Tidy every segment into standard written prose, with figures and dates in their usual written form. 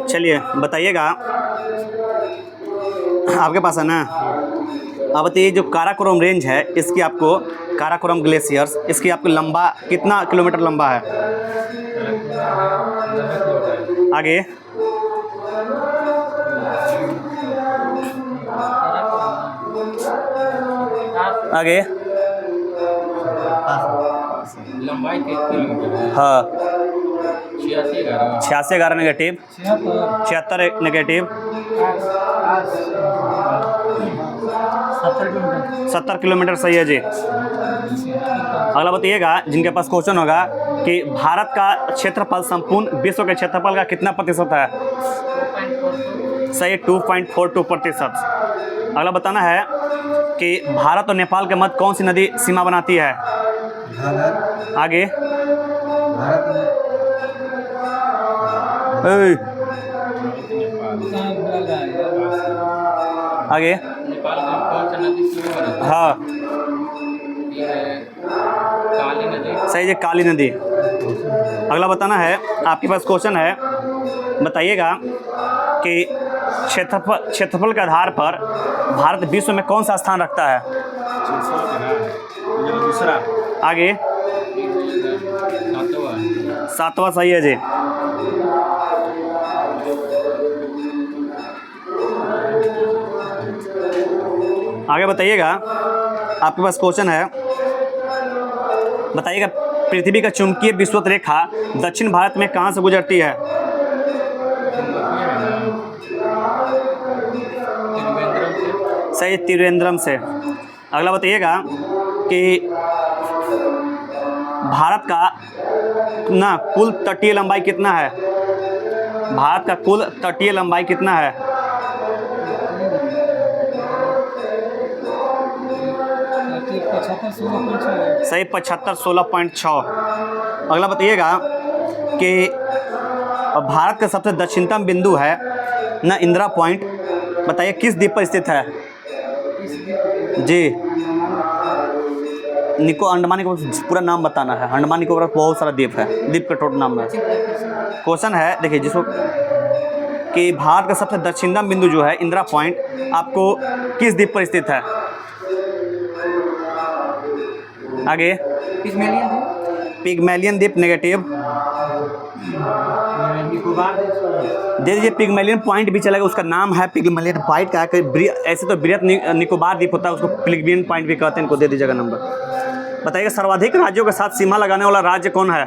चलिए बताइएगा, आपके पास है ना। अब बताइए जो काराकोरम रेंज है इसकी आपको, काराकोरम ग्लेशियर्स, इसकी आपको लंबा कितना किलोमीटर लंबा है? आगे आगे लंबाई 3 किलोमीटर। हाँ 86 11 नेगेटिव, 76 नेगेटिव, 70 किलोमीटर सही है जी। अगला बताइएगा जिनके पास क्वेश्चन होगा कि भारत का क्षेत्रफल संपूर्ण विश्व के क्षेत्रफल का कितना प्रतिशत है? सही 2.42%। अगला बताना है कि भारत और नेपाल के मध्य कौन सी नदी सीमा बनाती है? आगे आगे नेपाल का कौन सा नदी सीमा बनाती है? हाँ ये है काली नदी। सही है काली नदी। अगला बताना है, आपके पास क्वेश्चन है, बताइएगा कि क्षेत्रफल के आधार पर भारत विश्व में कौन सा स्थान रखता है? दूसरा। आगे 7वां सही है जी। आगे बताइएगा, आपके पास क्वेश्चन है, बताइएगा पृथ्वी का चुंबकीय विषुवत रेखा दक्षिण भारत में कहाँ से गुजरती है? सही त्रिवेंद्रम से। अगला बताइएगा कि भारत का ना कुल तटीय लंबाई कितना है? भारत का कुल तटीय लंबाई कितना है? सही 75 16.6। अगला बताइएगा कि भारत का सबसे दक्षिणतम बिंदु है ना इंदिरा पॉइंट, बताइए किस द्वीप पर स्थित है? जी अंडमान निकोबार, पूरा नाम बताना है। अंडमान निकोबार बहुत सारा द्वीप है, द्वीप का टोटल नाम है। क्वेश्चन है देखिए जिसको कि भारत का सबसे दक्षिणतम बिंदु जो है इंदिरा पॉइंट, आपको किस द्वीप पर स्थित है? आगे पिग्मेलियन द्वीप नेगेटिव, दे दीजिए पिग्मेलियन पॉइंट भी चलेगा, उसका नाम है पिग्मेलियन पॉइंट का। ऐसे तो बृहत निकोबार द्वीप होता है, उसको पिग्मेलियन पॉइंट भी कहते हैं, इनको दे दीजिएगा नंबर। बताइए सर्वाधिक राज्यों के साथ सीमा लगाने वाला राज्य कौन है?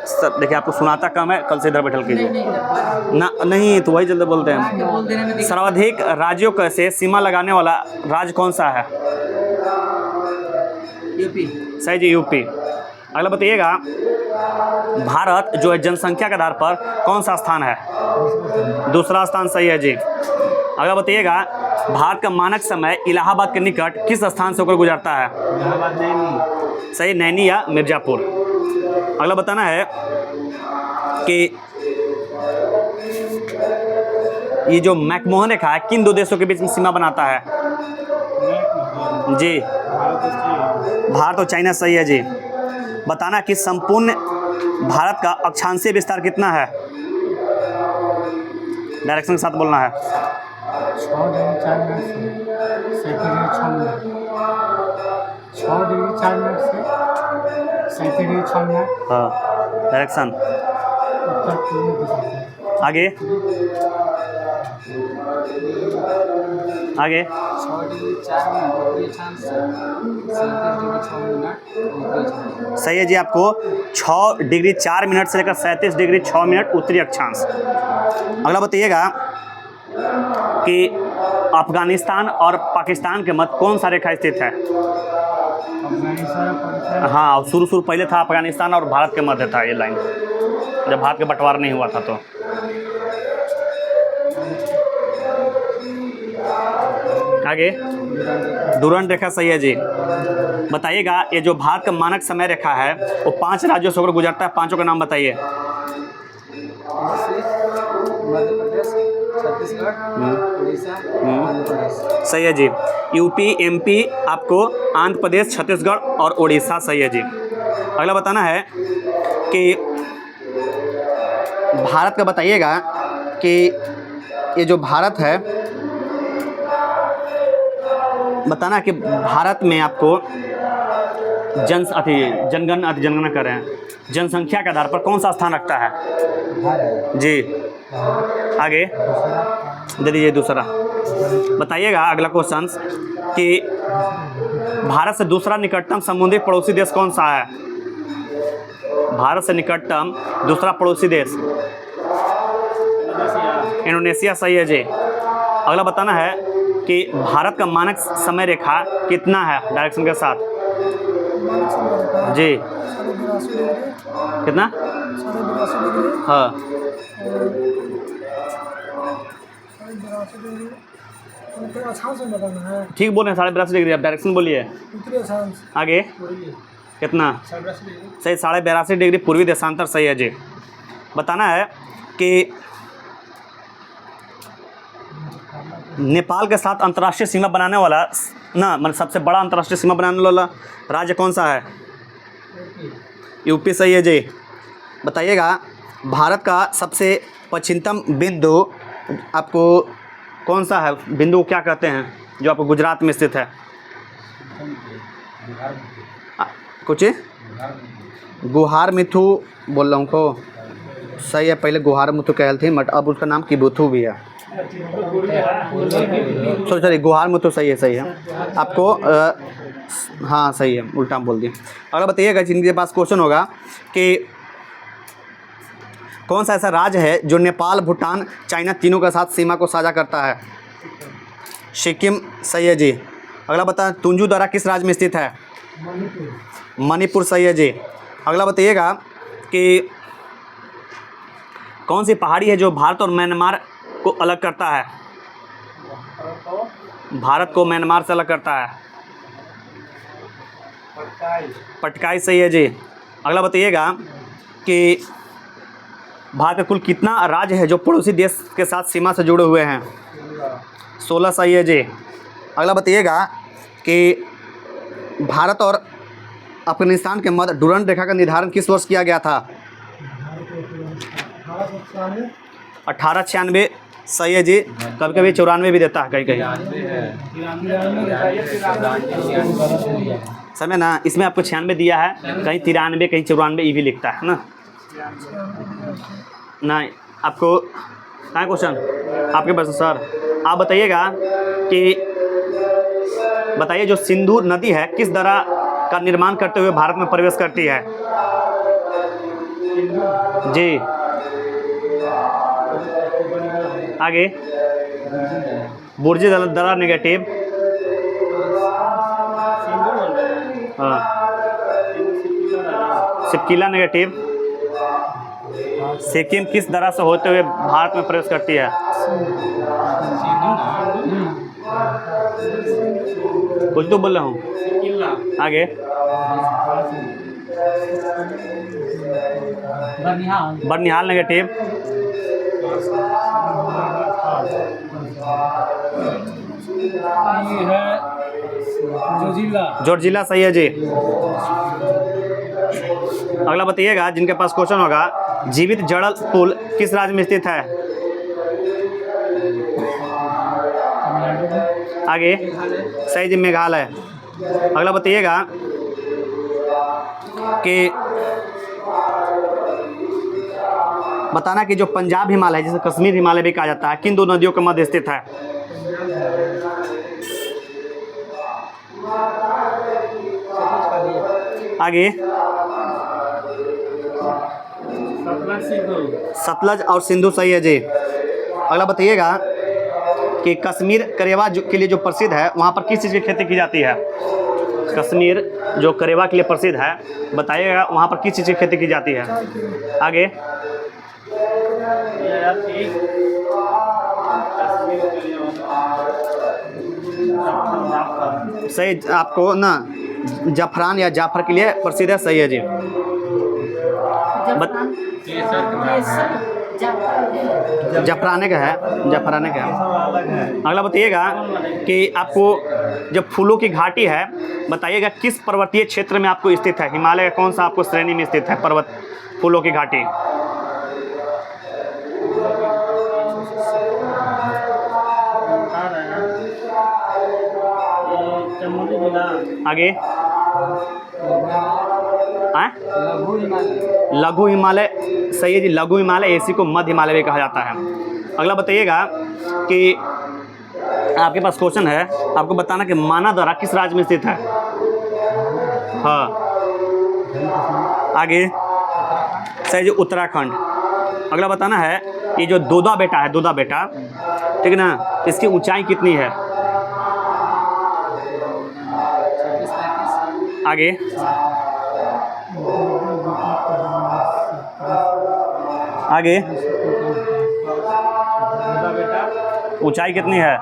सर देखिए आपको सुनाता कम है, कल से इधर बैठल कीजिए ना। नहीं तो वही जल्दी बोलते हैं। सर्वाधिक राज्यों के से सीमा लगाने वाला राज्य कौन सा है? यूपी। सही जी यूपी। अगला बताइएगा, भारत जो है जनसंख्या के आधार पर कौन सा स्थान है? दूसरा स्थान सही है जी। अगला बताइएगा, भारत का मानक समय इलाहाबाद के निकट किस स्थान से होकर गुजरता है? नैनी। सही नैनी या मिर्जापुर। अगला बताना है कि ये जो मैकमोहन रेखा है किन दो देशों के बीच में सीमा बनाता है? जी भारत और चाइना सही है जी। बताना कि संपूर्ण भारत का अक्षांशीय विस्तार कितना है? डायरेक्शन के साथ बोलना है। 6 डिग्री 4 मिनट से 6 डिग्री 4 मिनट से 37 डिग्री 6 मिनट। हाँ डायरेक्शन उत्तर पूर्व दिशा। आगे आगे 6 डिग्री 4 मिनट उत्तरी अक्षांश से 37 डिग्री 6 मिनट उत्तरी अक्षांश। सही है जी। आपको 6 डिग्री 4 मिनट से लेकर 37 डिग्री 6 मिनट उत्तरी अक्षांश। अगला बताइएगा कि अफगानिस्तान और पाकिस्तान के मध्य कौन सा रेखा स्थित है? हाँ शुरू पहले था अफगानिस्तान और भारत के मध्य था ये लाइन, जब भारत का बंटवारा नहीं हुआ था तो। आगे डुरंड रेखा सही है जी। बताइएगा ये जो भारत का मानक समय रेखा है वो 5 राज्यों से होकर गुजरता है, 5 का नाम बताइए। मध्य प्रदेश, छत्तीसगढ़, उड़ीसा, आंध्र प्रदेश। सही है जी। यूपी एमपी आपको आंध्र प्रदेश, छत्तीसगढ़ और उड़ीसा सही है जी। अगला बताना है कि भारत का बताइएगा कि ये जो भारत है, बताना कि भारत में आपको जनगणना कर रहे हैं, जनसंख्या के आधार पर कौन सा स्थान रखता है? जी, आगे दे दीजिए दूसरा। बताइएगा अगला क्वेश्चन कि भारत से दूसरा निकटतम समुद्री पड़ोसी देश कौन सा है? भारत से निकटतम दूसरा पड़ोसी देश इंडोनेशिया, सही है जी। अगला बताना है कि भारत का मानक समय रेखा कितना है डायरेक्शन के साथ? जी, कितना? हाँ, ठीक बोल रहे हैं, 82.5 डिग्री। आप डायरेक्शन बोलिए आगे। कितना? सही, 82.5 डिग्री पूर्वी देशांतर, सही है जी। बताना है कि नेपाल के साथ अंतर्राष्ट्रीय सीमा बनाने वाला मतलब सबसे बड़ा अंतर्राष्ट्रीय सीमा बनाने वाला राज्य कौन सा है? यूपी, सही है जी। बताइएगा भारत का सबसे पश्चिमतम बिंदु आपको कौन सा है? बिंदु को क्या कहते हैं जो आपको गुजरात में स्थित है? कुछ गुहार मिथु बोल रहा हूँ को, सही है। पहले गुहार मिथु कहल थी, बट अब उसका नाम किबुथु भी है। सॉरी, गुहार मिथु, सही है, सही है आपको। हाँ सही है, उल्टा बोल दिया। अगर बताइएगा जिनके पास क्वेश्चन होगा कि कौन सा ऐसा राज्य है जो नेपाल, भूटान, चाइना तीनों के साथ सीमा को साझा करता है? सिक्किम, सही है जी। अगला बता, तुंजू दर्रा किस राज्य में स्थित है? मणिपुर, सही है जी। अगला बताइएगा कि कौन सी पहाड़ी है जो भारत और म्यांमार को अलग करता है? भारत को म्यांमार से अलग करता है? पटकाई, सही है जी। अगला बताइएगा कि भारत में कुल कितना राज्य है जो पड़ोसी देश के साथ सीमा से जुड़े हुए हैं? 16, सही है जी। अगला बताइएगा कि भारत और अफगानिस्तान के मध्य डुरंड रेखा का निर्धारण किस वर्ष किया गया था? 1896, सही है जी। कभी कभी 94 भी देता है कहीं कहीं, समय ना, इसमें आपको 96 दिया है, कहीं 93, कहीं 94 ये भी लिखता है ना। नहीं, आपको कहाँ क्वेश्चन आपके पास सर? आप बताइएगा कि बताइए जो सिंधु नदी है किस दर्रा का निर्माण करते हुए भारत में प्रवेश करती है? जी, आगे बुर्जी दर्रा, नेगेटिव। हाँ, सिपकिला, नेगेटिव। सिक्किम किस दर्रा से होते हुए भारत में प्रवेश करती है? कुछ तो बोल रहा हूँ, आगे। बर्निहाल, नेगेटिव। जॉर्जिया, सही है जी। अगला बताइएगा जिनके पास क्वेश्चन होगा, जीवित जड़ल पुल किस राज्य में स्थित है? आगे, सही जी, मेघालय। अगला बताइएगा कि बताना कि जो पंजाब हिमालय जिसे कश्मीर हिमालय भी कहा जाता है किन दो नदियों के मध्य स्थित है? आगे, सतलज और सिंधु, सही है जी। अगला बताइएगा कि कश्मीर करेवा के लिए जो प्रसिद्ध है वहाँ पर किस चीज़ की खेती की जाती है? कश्मीर जो करेवा के लिए प्रसिद्ध है, बताइएगा वहाँ पर किस चीज़ की खेती की जाती है? आगे, सही, आपको ना जफरान या जाफर के लिए प्रसिद्ध है, सही है जी। जफराने का है, जफराने का है। अगला बताइएगा कि आपको जब फूलों की घाटी है, बताइएगा किस पर्वतीय क्षेत्र में आपको स्थित है? हिमालय का कौन सा आपको श्रेणी में स्थित है पर्वत फूलों की घाटी? आगे आए लघु हिमालय। लघु हिमालय सही है जी, लघु हिमालय, इसी को मध्य हिमालय भी कहा जाता है। अगला बताइएगा कि आपके पास क्वेश्चन है, आपको बताना कि मानादरा किस राज्य में स्थित है। हाँ आगे सही जी, उत्तराखंड। अगला बताना है ये जो दोदा बेटा है, दोदा बेटा, ठीक है ना, इसकी ऊंचाई कितनी है। 26-35। आगे आगे ऊंचाई कितनी है।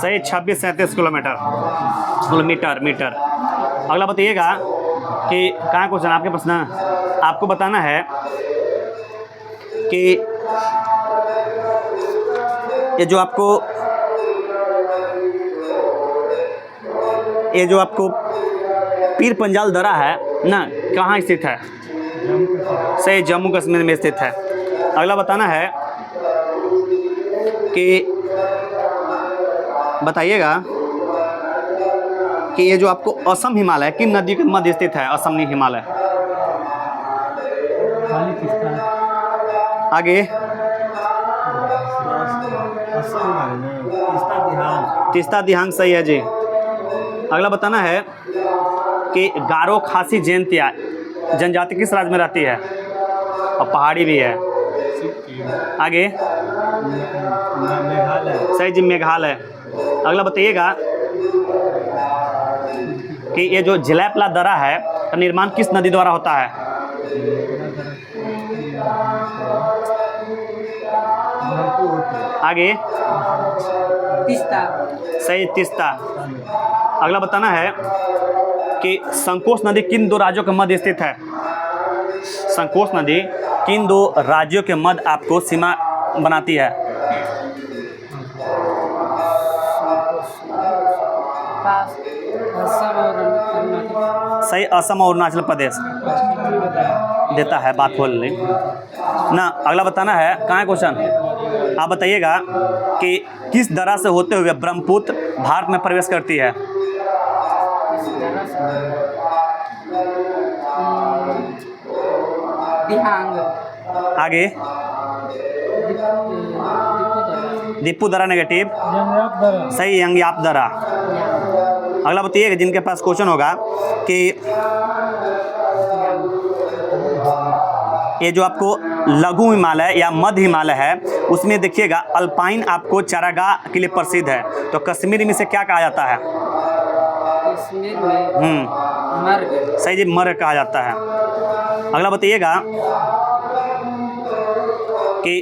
सही 26-37 किलोमीटर मीटर। अगला बताइएगा कि कहाँ क्वेश्चन आपके पास ना, आपको बताना है कि ये जो आपको पीर पंजाल दरा है ना, कहाँ स्थित है। सही, जम्मू कश्मीर में स्थित है। अगला बताना है कि बताइएगा कि ये जो आपको असम हिमालय किन नदी के मध्य स्थित है। असम हिमालय। आगे तीस्ता दिहांग सही है जी। अगला बताना है कि गारो खासी जयंतिया जनजाति किस राज्य में रहती है और पहाड़ी भी है। आगे सही जी, मेघालय। अगला बताइएगा कि ये जो झिलैपला दरा है का निर्माण किस नदी द्वारा होता है। आगे तीस्ता। सही, तीस्ता। अगला बताना है कि संकोच नदी किन दो राज्यों के मध्य स्थित है। संकोच नदी किन दो राज्यों के मध्य आपको सीमा बनाती है। असम और अरुणाचल। सही, असम और अरुणाचल प्रदेश देता है, बात बोल ली ना। अगला बताना है, कहाँ है क्वेश्चन, आप बताइएगा कि किस दरा से होते हुए ब्रह्मपुत्र भारत में प्रवेश करती है। दिहांग। आगे दीपू दरा नेगेटिव सही, यंगयाप दरा। अगला बताइएगा जिनके पास क्वेश्चन होगा कि ये जो आपको लघु हिमालय या मध्य हिमालय है उसमें देखिएगा अल्पाइन आपको चारागाह के लिए प्रसिद्ध है, तो कश्मीर में से क्या कहा जाता है। कश्मीर में मर्ग। सही जी, मर्ग कहा जाता है। अगला बताइएगा कि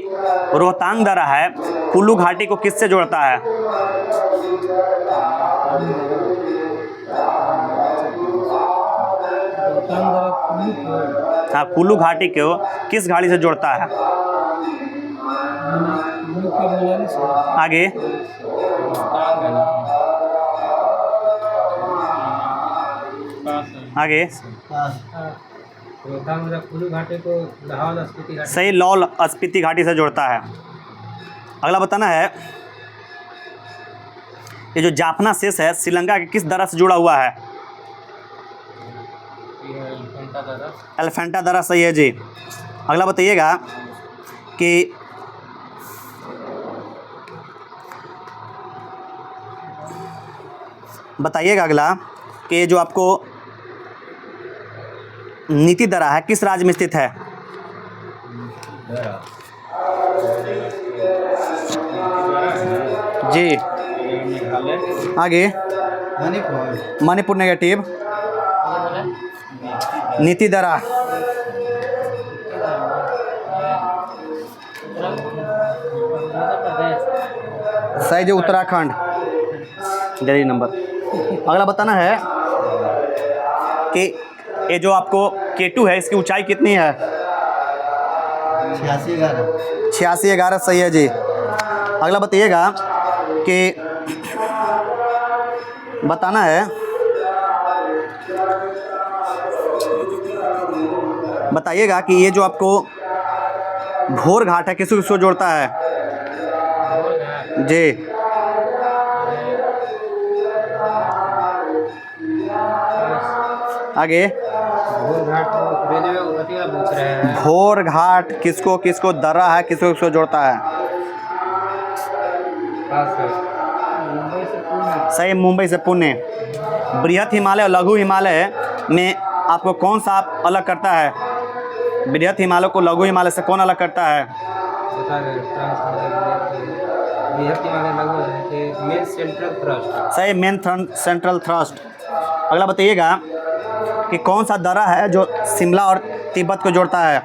रोहतांग दरा है कुल्लू घाटी को किससे जोड़ता है। हाँ, कुल्लू घाटी को किस घाटी से जोड़ता है। आगे आगे कुल्लू घाटी को लाहौल स्पीति घाटी। सही, लाहौल स्पीति घाटी से जोड़ता है। अगला बताना है ये जो जाफना शेष है श्रीलंका के किस दरा से जुड़ा हुआ है। एलिफेंटा दरा सही है जी। अगला बताइएगा कि अगला कि ये जो आपको नीति दरा है किस राज्य में स्थित है। जी आगे मणिपुर नेगेटिव नीति दरा सही जो उत्तराखंड दिल्ली नंबर। अगला बताना है कि ये जो आपको K2 है इसकी ऊंचाई कितनी है। 86-11 सही है जी। अगला बताइएगा कि बताना है बताइएगा कि ये जो आपको घोर घाट है किसको किसको जोड़ता है? घोर घाट जी आगे। घोर घाट रेलवे अथी वाला पूछ रहे हैं। घोर घाट किसको किसको दर्रा है, किसको किसको जोड़ता है? मुंबई से पुणे। सही, मुंबई से पुणे। बृहत हिमालय और लघु हिमालय में आपको कौन सा आप अलग करता है? बृहत हिमालय को लघु हिमालय से कौन अलग करता है? बता रहे बृहत हिमालय लगभग मेन सेंट्रल थ्रस्ट। सही, मेन सेंट्रल थ्रस्ट। अगला बताइएगा कि कौन सा दर्रा है जो शिमला और तिब्बत को जोड़ता है?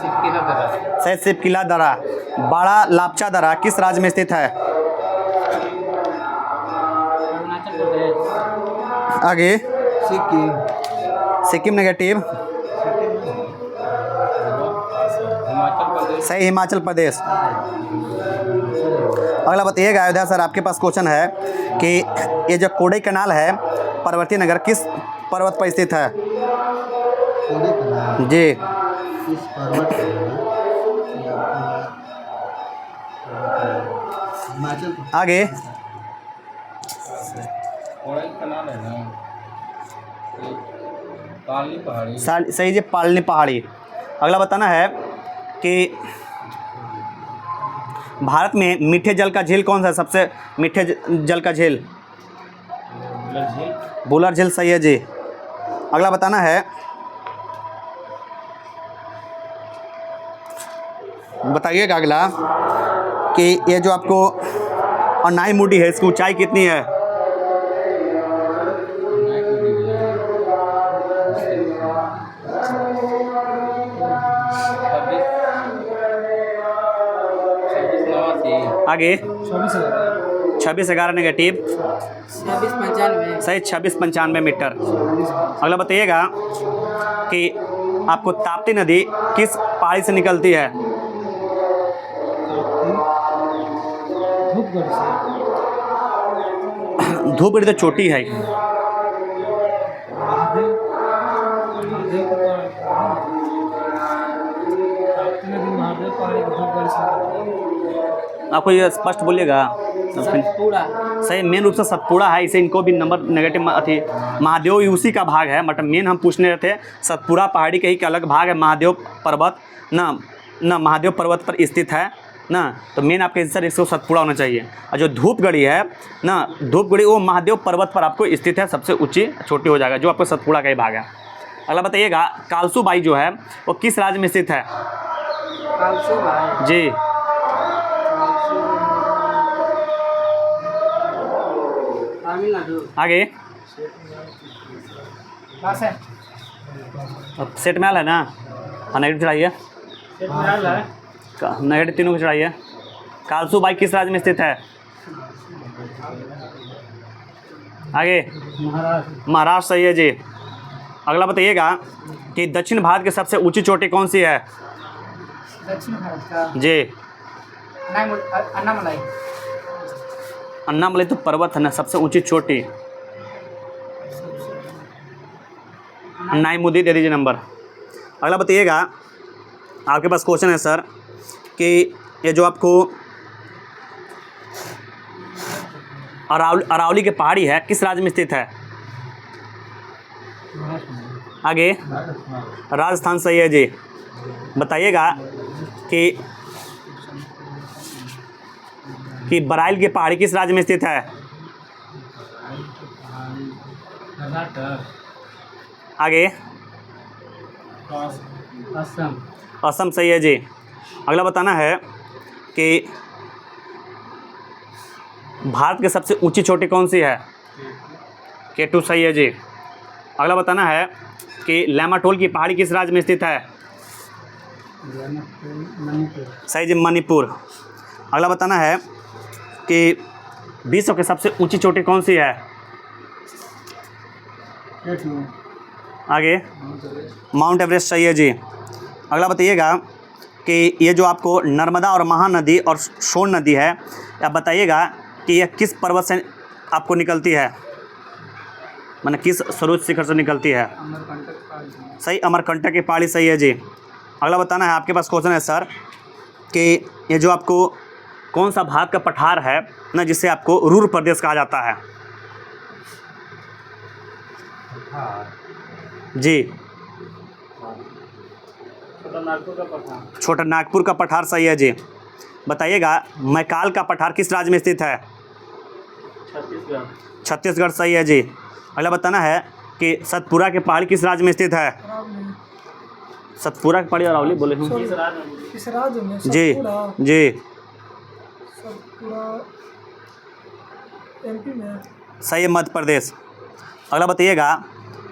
सिपकिला दर्रा। सही, सिपकिला दर्रा। बड़ा लापचा दर्रा किस राज्य में स्थित है? अरुणाचल प्रदेश। आगे। सिक्किम। सिक्किम नेगेटिव। हिमाचल प्रदेश। सही, हिमाचल प्रदेश। अगला बताइएगा अयोध्या सर, आपके पास क्वेश्चन है कि ये जो कोडई कनाल है पर्वतीय नगर किस पर्वत पर स्थित है? जी इस पर्वत हिमाचल आगे। कोडई कनाल है ना, पालनी पहाड़ी। सही जी, पालनी पहाड़ी। अगला बताना है कि भारत में मीठे जल का झील कौन सा है? सबसे मीठे जल का झील बुलर झील। सही है जी। अगला बताना है, बताइएगा अगला कि ये जो आपको अनाईमुडी है इसकी ऊंचाई कितनी है? आगे। 2611 नेगेटिव। 2695। सही, 2695 मीटर। अगला बताइएगा कि आपको ताप्ती नदी किस पहाड़ी से निकलती है? धूपगढ़ से। धूपगढ़ी तो चोटी है। आपको ये स्पष्ट बोलिएगा। सतपुड़ा। सही, मेन रूप से सतपुड़ा है, इसे इनको भी नंबर नेगेटिव अथी। महादेव उसी का भाग है, मतलब मेन हम पूछने रहे थे सतपुड़ा पहाड़ी का ही का अलग भाग है। महादेव पर्वत ना महादेव पर्वत पर स्थित है ना, तो मेन आपका आंसर इसको सतपुड़ा होना चाहिए। और जो धूपगढ़ी है ना, धूपगढ़ी वो महादेव पर्वत पर आपको स्थित है, सबसे ऊँची छोटी हो जाएगा, जो आपको सतपुड़ा का ही भाग है। अगला बताइएगा कालसू बाई जो है वो किस राज्य में स्थित है? जी तमिलनाडु। आगे। अब सेट महल है ना, हाँ नेगेटिव चढ़ाइए, नेगेटिव तीनों को चढ़ाइए। कालसू बाई किस राज्य में स्थित है? आगे। महाराष्ट्र। सही है जी। अगला बताइएगा कि दक्षिण भारत की सबसे ऊंची चोटी कौन सी है? दक्षिण भारत का जी अन्नामलाई। अन्नामलाई तो पर्वत है ना, सबसे ऊंची चोटी अन्नाईमुदी दे दीजिए नंबर। अगला बताइएगा, आपके पास क्वेश्चन है सर कि ये जो आपको अरावली की पहाड़ी है किस राज्य में स्थित है? आगे। राजस्थान। सही है जी। बताइएगा कि बराइल की पहाड़ी किस राज्य में स्थित है? आगे। असम। असम। सही है जी। अगला बताना है कि भारत की सबसे ऊंची चोटी कौन सी है? केटू। सही है जी। अगला बताना है कि लैमाटोल की पहाड़ी किस राज्य में स्थित है? सही जी, मणिपुर। अगला बताना है कि विश्व की सबसे ऊंची चोटी कौन सी है? आगे। Mount Everest. सही है जी। अगला बताइएगा कि ये जो आपको नर्मदा और महानदी और सोन नदी है, आप बताइएगा कि यह किस पर्वत से आपको निकलती है? मैंने किस सर्वोच्च शिखर से निकलती है? अमरकंटक पहाड़ी। सही, अमरकंटक की पहाड़ी सही है जी। अगला बताना है, आपके पास क्वेश्चन है सर कि ये जो आपको कौन सा भारत का पठार है ना जिसे आपको रूर प्रदेश कहा जाता है? जी, छोटा नागपुर का पठार सही है जी। बताइएगा, मैकाल का पठार किस राज्य में स्थित है? छत्तीसगढ़ सही है जी। अगला बताना है कि सतपुरा के पहाड़ी किस राज्य में स्थित है? सतपुरा की पहाड़ी अरावली बोले हूँ किस राज्य में? जी सतपुड़ा। जी, सतपुड़ा एमपी में। सही है, मध्य प्रदेश। अगला बताइएगा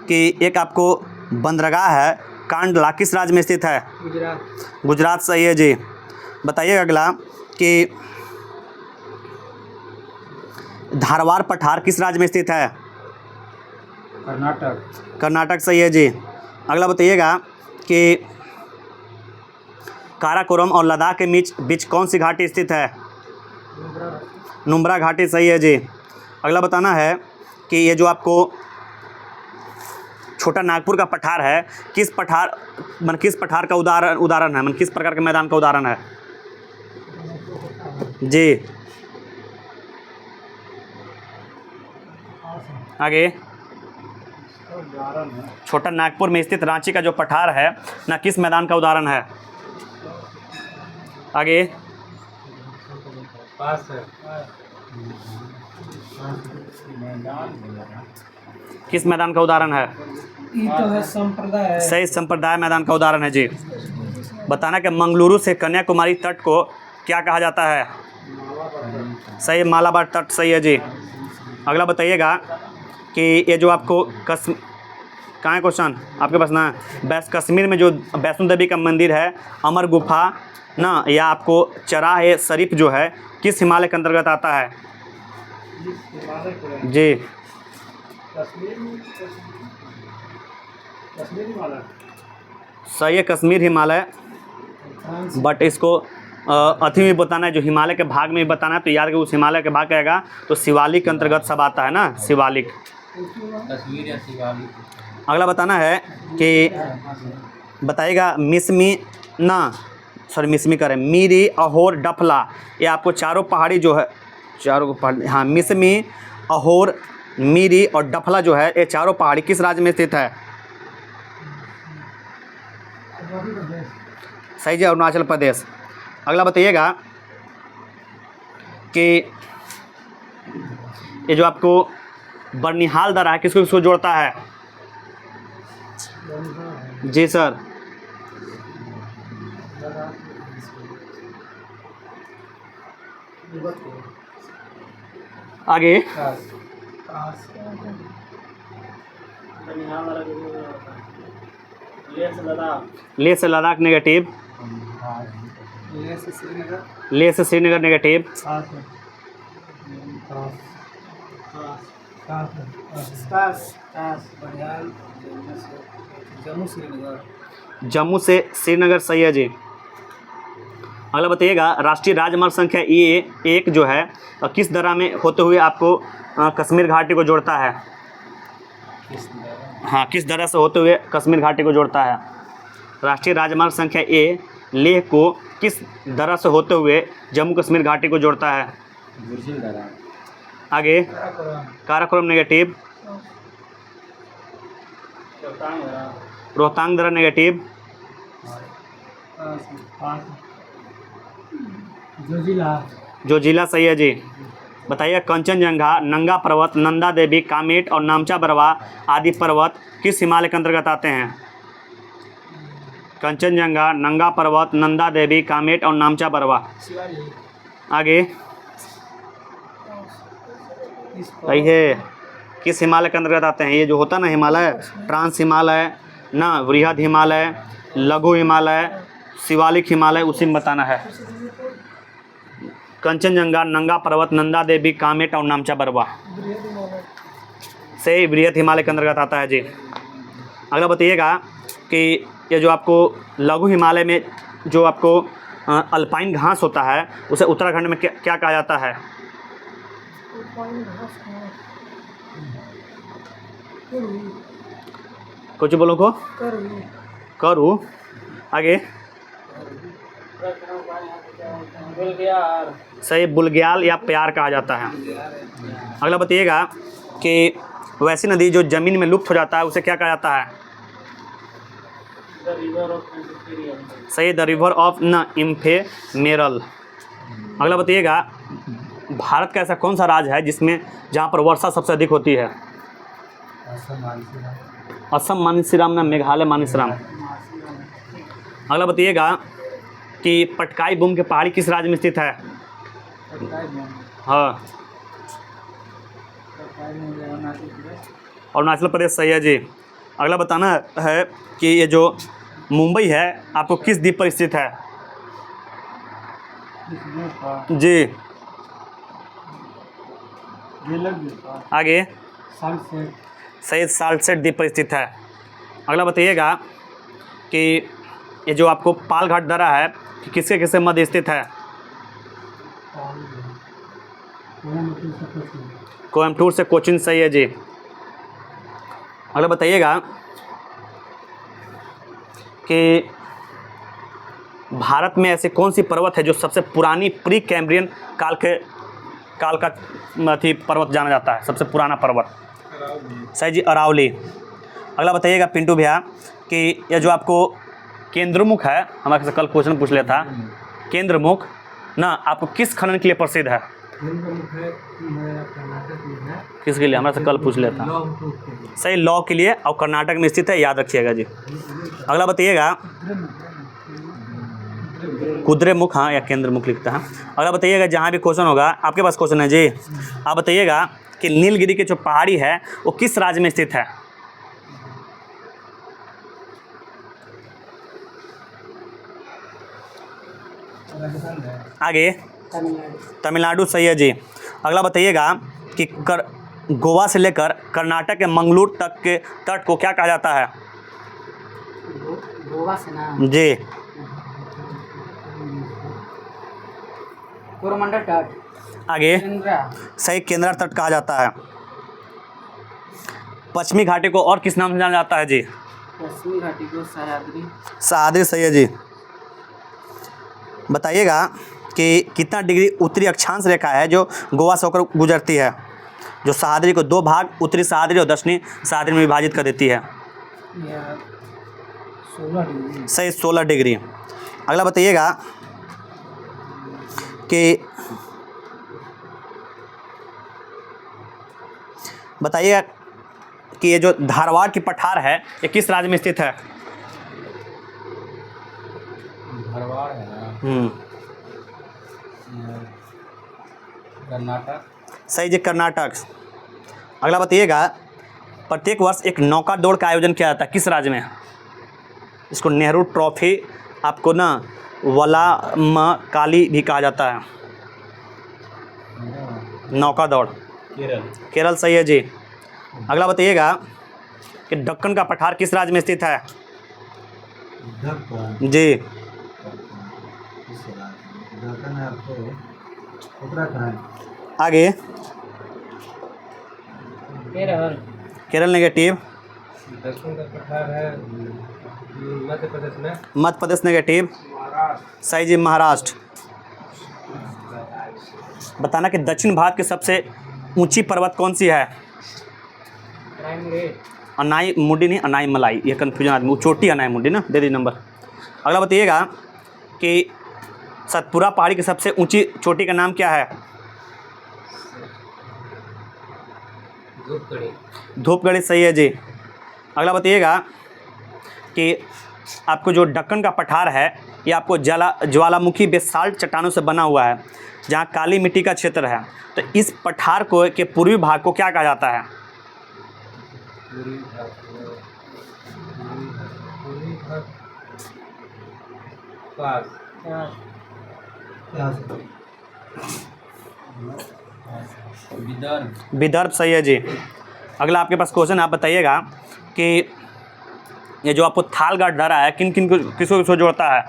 कि एक आपको बंदरगाह है कांडला किस राज्य में स्थित है? गुजरात। गुजरात सही है जी। बताइएगा अगला कि धारवाड़ पठार किस राज्य में स्थित है? कर्नाटक। कर्नाटक सही है जी। अगला बताइएगा कि काराकोरम और लद्दाख के बीच कौन सी घाटी स्थित है? नुब्रा घाटी सही है जी। अगला बताना है कि ये जो आपको छोटा नागपुर का पठार है किस पठार का उदाहरण है, किस प्रकार के मैदान का उदाहरण है? जी, आगे छोटा नागपुर में स्थित रांची का जो पठार है ना किस मैदान का उदाहरण है? आगे पास है। किस मैदान का उदाहरण है? ये तो है संप्रदाय। सही, संप्रदाय मैदान का उदाहरण है जी। बताना कि मंगलुरु से कन्याकुमारी तट को क्या कहा जाता है? सही, मालाबार तट सही है जी। अगला बताइएगा कि ये जो आपको कहाँ है क्वेश्चन आपके पास ना, कश्मीर में जो वैष्णो देवी का मंदिर है अमर गुफा ना, या आपको चराह शरीफ जो है किस हिमालय के अंतर्गत आता है? जी, सही है, कश्मीर हिमालय। बट इसको अथी में बताना है, जो हिमालय के भाग में बताना है, तो याद रखिए उस हिमालय के भाग कहेगा तो शिवालिक के अंतर्गत सब आता है ना, शिवालिक। तस्वीर या शिवालिक। अगला बताना है कि बताइएगा मिसमी करें मीरी, अहोर, डफला, ये आपको चारों पहाड़ी जो है, चारों पहाड़ी, हाँ, मिसमी, अहोर, मीरी और डफला जो है ये चारों पहाड़ी किस राज्य में स्थित है? सही जी, अरुणाचल प्रदेश। अगला बताइएगा कि ये जो आपको बर्निहाल दर्रा है किसको किसको जोड़ता है? जी सर, आगे लेह से लद्दाख नेगेटिव, लेह से श्रीनगर नेगेटिव, जम्मू से श्रीनगर सही है जी। अगला बताइएगा राष्ट्रीय राजमार्ग संख्या E1 जो है किस दर्रा में होते हुए आपको कश्मीर घाटी को जोड़ता है? हाँ, किस दर्रा से होते हुए कश्मीर घाटी को जोड़ता है? राष्ट्रीय राजमार्ग संख्या A लेह को किस दर्रा से होते हुए जम्मू कश्मीर घाटी को जोड़ता है? आगे काराकोरम नेगेटिव, रोहतांग दर्रा नेगेटिव, जोजिला सही है जी। बताइए कंचनजंगा, नंगा पर्वत, नंदा देवी, कामेट और नामचा बरवा आदि पर्वत किस हिमालय के अंतर्गत आते हैं? कंचनजंगा, नंगा पर्वत, नंदा देवी, कामेट और नामचा बरवा। आगे सही है, किस हिमालय के अंतर्गत आते हैं? ये जो होता है ना हिमालय, ट्रांस हिमालय ना, वृहद हिमालय, लघु हिमालय, शिवालिक हिमालय, उसी में बताना है। कंचनजंगा, नंगा पर्वत, नंदा देवी, कामेट और नामचा बरवा से वृहद हिमालय के अंतर्गत आता है जी। अगला बताइएगा कि ये जो आपको लघु हिमालय में जो आपको अल्पाइन घास होता है उसे उत्तराखंड में क्या कहा जाता है? करू कुछ बोलो को करू करू। आगे बुल्गार सही, बुलग्याल या प्यार कहा जाता है। अगला बताइएगा कि वैसी नदी जो ज़मीन में लुप्त हो जाता है उसे क्या कहा जाता है? सही, द रिवर ऑफ न इम्फेमेरल। अगला बताइएगा भारत का ऐसा कौन सा राज्य है जिसमें जहाँ पर वर्षा सबसे अधिक होती है? असम मानसीराम ना मेघालय मानसीराम। अगला बताइएगा कि पटकाई बूम के पहाड़ी किस राज्य में स्थित है? हाँ, अरुणाचल प्रदेश। सही है जी। अगला बताना है कि ये जो मुंबई है आपको किस द्वीप पर स्थित है? जी, आगे सही, साल्सेट द्वीप पर स्थित है। अगला बताइएगा कि ये जो आपको पालघाट दर्रा है कि किसके किसके मध्य स्थित है? कोयम्बटूर से कोचीन। सही है जी। अगला बताइएगा कि भारत में ऐसी कौन सी पर्वत है जो सबसे पुरानी प्री कैम्ब्रियन काल का अथी पर्वत जाना जाता है, सबसे पुराना पर्वत? सही जी, अरावली। अगला बताइएगा पिंटू भैया कि यह जो आपको केंद्रमुख है, हमारे से कल क्वेश्चन पूछ लिया था, केंद्रमुख ना आपको किस खनन के लिए प्रसिद्ध है? किसके लिए? हमारे से कल पूछ लिया था। सही, लौ के लिए, और कर्नाटक में स्थित है, याद रखिएगा जी। अगला बताइएगा कुद्रेमुख, हाँ, या केंद्रमुख लिखता है। अगला बताइएगा जहाँ भी क्वेश्चन होगा, आपके पास क्वेश्चन है जी, आप बताइएगा कि नीलगिरी की जो पहाड़ी है वो किस राज्य में स्थित है? आगे तमिलनाडु। सही है जी। अगला बताइएगा कि गोवा से लेकर कर्नाटक के मंगलूर तक के तट को क्या कहा जाता है? गोवा से ना जी, कोरोमंडल तट। आगे केंद्रा सही, केंद्रा तट कहा जाता है। पश्चिमी घाटी को और किस नाम से जाना जाता है जी? पश्चिमी घाटी को सह्याद्री। सह्याद्री। सही है जी। बताइएगा कि कितना डिग्री उत्तरी अक्षांश रेखा है जो गोवा से होकर गुजरती है, जो सह्याद्री को दो भाग, उत्तरी सह्याद्री और दक्षिणी सह्याद्री में विभाजित कर देती है? 16 डिग्री। सही, 16 डिग्री। अगला बताइएगा कि बताइएगा कि ये जो धारवाड़ की पठार है ये किस राज्य में स्थित है? धारवाड़ है ना, कर्नाटक। सही जी, कर्नाटक। अगला बताइएगा प्रत्येक वर्ष एक नौका दौड़ का आयोजन किया जाता है किस राज्य में? इसको नेहरू ट्रॉफी, आपको ना वलामकाली भी कहा जाता है, नौका दौड़। केरल। सही है जी। अगला बताइएगा कि दक्कन का पठार किस राज्य में स्थित है? जी, आगे केरल। केरल नेगेटिव। दक्षिण का पठार है मध्य प्रदेश में। मध्य प्रदेश नेगेटिव। सही जी, महाराष्ट्र। बताना कि दक्षिण भारत की सबसे ऊंची पर्वत कौन सी है? अनाई मुंडी नहीं, अनाई मलाई, ये कन्फ्यूजन आदमी, चोटी अनाई मुंडी ना, दे दी नंबर। अगला बताइएगा कि सतपुरा पहाड़ी की सबसे ऊंची चोटी का नाम क्या है? धूपगढ़ी। सही है जी। अगला बताइएगा कि आपको जो दक्कन का पठार है ये आपको ज्वालामुखी बेसाल्ट चट्टानों से बना हुआ है जहाँ काली मिट्टी का क्षेत्र है, तो इस पठार को के पूर्वी भाग को क्या कहा जाता है? विदर्भ। सही है जी। अगला आपके पास क्वेश्चन, आप बताइएगा कि ये जो आपको थालघाट दर्रा है किन किन को किसको जोड़ता है?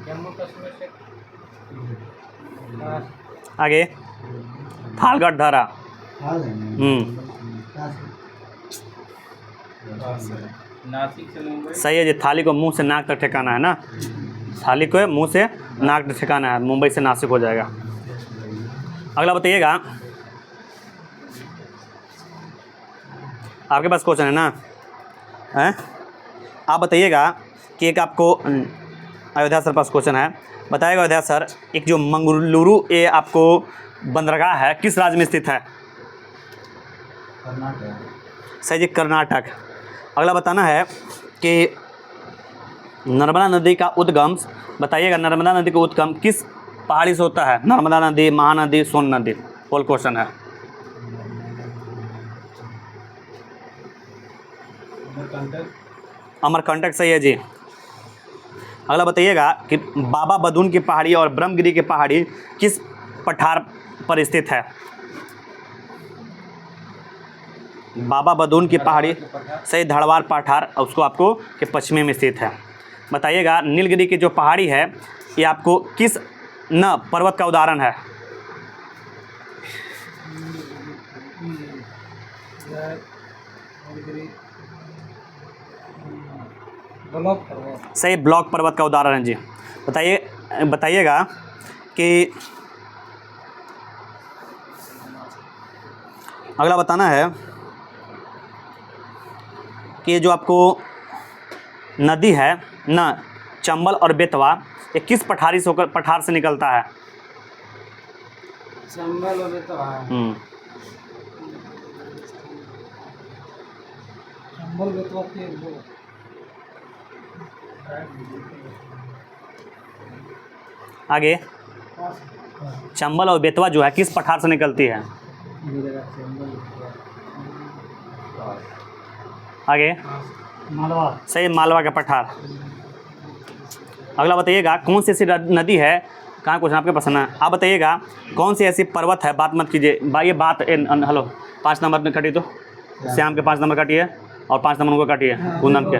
जम्मू कश्मीर से आगे थालगढ़ धारा। नासिक से मुंबई। सही है जी, थाली को मुंह से नाक तक ठिकाना है ना, थाली को मुंह से नाक तक ठिकाना है, मुंबई से नासिक हो जाएगा। अगला बताइएगा, आपके पास क्वेश्चन है ना, हैं? आप बताइएगा कि एक आपको अयोध्या सर पास क्वेश्चन है, बताइएगा अयोध्या सर, एक जो मंगलुरु ये आपको बंदरगाह है किस राज्य में स्थित है? सही जी, कर्नाटक। अगला बताना है कि नर्मदा नदी का उद्गम, बताइएगा नर्मदा नदी का उद्गम किस पहाड़ी से होता है? नर्मदा नदी, महानदी, सोन नदी, पोल क्वेश्चन है। अमरकंटक सही है जी। अगला बताइएगा कि बाबा बदून की पहाड़ी और ब्रह्मगिरी की पहाड़ी किस पठार पर स्थित है? बाबा बदून की पहाड़ी सही, धड़वार पठार, उसको आपको के पश्चिमी में स्थित है। बताइएगा नीलगिरी की जो पहाड़ी है ये आपको किस न पर्वत का उदाहरण है? सही, ब्लॉक पर्वत का उदाहरण है जी। बताइएगा कि अगला बताना है कि जो आपको नदी है ना, चंबल और बेतवा, ये किस पठारी से होकर पठार से निकलता है? चंबल और बेतवा। चंबल बेतवा के वो आगे चंबल और बेतवा जो है किस पठार से निकलती है? आगे मालवा। सही, मालवा का पठार। अगला बताइएगा कौन सी ऐसी नदी है, कहाँ क्वेश्चन आपके पसंद है, आप बताइएगा कौन सी ऐसी पर्वत है, बात मत कीजिए ये बात हेलो 5 नंबर में काटिए, तो श्याम के 5 नंबर काटिए और 5 नंबर को काटिए, पूनम के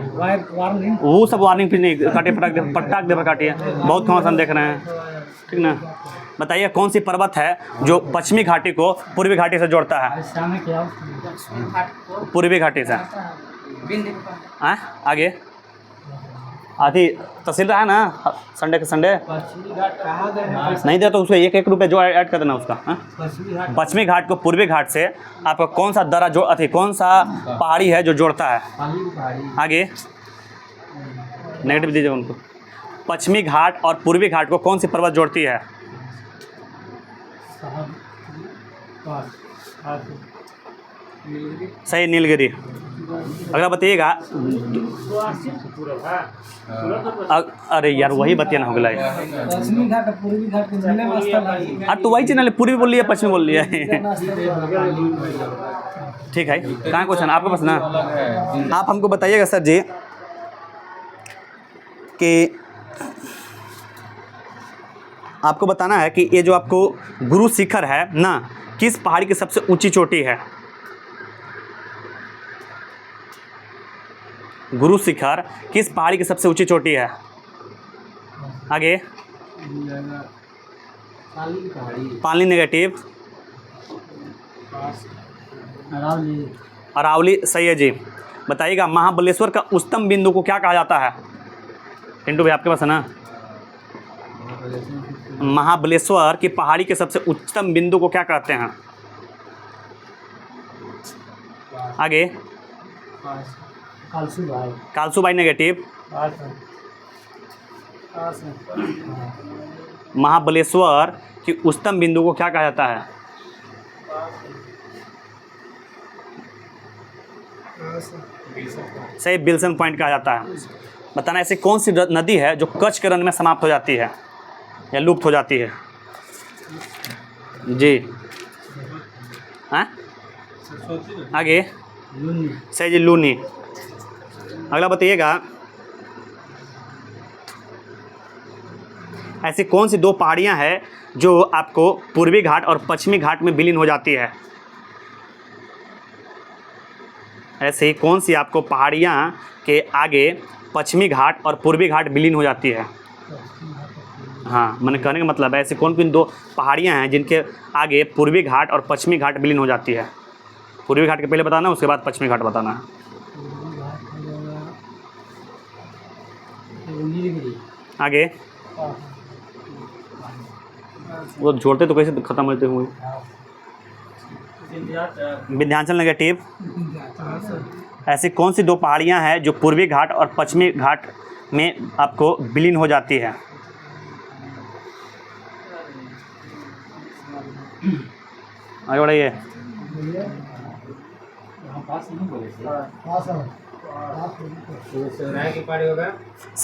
वो सब वार्निंग फिर नहीं काटिए, पटाख दे पर काटिए, बहुत कौन देख रहे हैं, ठीक ना। बताइए कौन सी पर्वत है जो पश्चिमी घाटी को पूर्वी घाटी से जोड़ता है? पूर्वी घाटी से। आगे आधी तहसील है ना, संडे के संडे नहीं दे तो उसको 1-1 रुपये जो ऐड कर देना उसका। पश्चिमी घाट को पूर्वी घाट से आपका कौन सा दर्रा जो कौन सा पहाड़ी है जो जोड़ता है? आगे नेगेटिव दीजिए उनको। पश्चिमी घाट और पूर्वी घाट को कौन सी पर्वत जोड़ती है? सही, नीलगिरी। अगला बताइएगा, अरे यार वही बतिया ना हो गया, पश्चिमी घाट और पूर्वी घाट के मिलने में स्थल है। हाँ तो वही चैनल पूर्वी बोल लिया, पश्चिमी बोल लिया, ठीक है। कहाँ क्वेश्चन आपके पास ना, आप हमको बताइएगा सर जी कि आपको बताना है कि ये जो आपको गुरु शिखर है ना, किस पहाड़ी की सबसे ऊंची चोटी है? गुरु शिखर किस पहाड़ी की सबसे ऊंची चोटी है? आगे पाली नेगेटिव, अरावली सही है जी। बताइएगा महाबलेश्वर का उच्चतम बिंदु को क्या कहा जाता है? पिंटू भाई आपके पास है ना, महाबलेश्वर की पहाड़ी के सबसे उच्चतम बिंदु को क्या कहते हैं? आगे कालसूबाई नेगेटिव, महाबलेश्वर की उच्चतम बिंदु को क्या कहा जाता है? सही, विल्सन पॉइंट कहा जाता है। बताना ऐसी कौन सी नदी है जो कच्छ के रण में समाप्त हो जाती है या लुप्त हो जाती है? जी हाँ, आगे सही जी, लूनी। अगला बताइएगा ऐसी कौन सी 2 पहाड़ियां हैं जो आपको पूर्वी घाट और पश्चिमी घाट में विलीन हो जाती है? ऐसे ही कौन सी आपको पहाड़ियां के आगे पश्चिमी घाट और पूर्वी घाट विलीन हो जाती है? हाँ, मैंने कहने का मतलब है ऐसी कौन कौन दो पहाड़ियाँ हैं जिनके आगे पूर्वी घाट और पश्चिमी घाट विलीन हो जाती है? पूर्वी घाट के पहले बताना, उसके बाद पश्चिमी घाट बताना है। नीलगिरी। आगे वो जोड़ते तो कैसे खत्म होते हुए? विंध्याचल नेगेटिव। ऐसी कौन सी दो पहाड़ियाँ हैं जो पूर्वी घाट और पश्चिमी घाट में आपको विलीन हो जाती है? आगे बढ़ाइए। शिवराय की पहाड़ी होगा।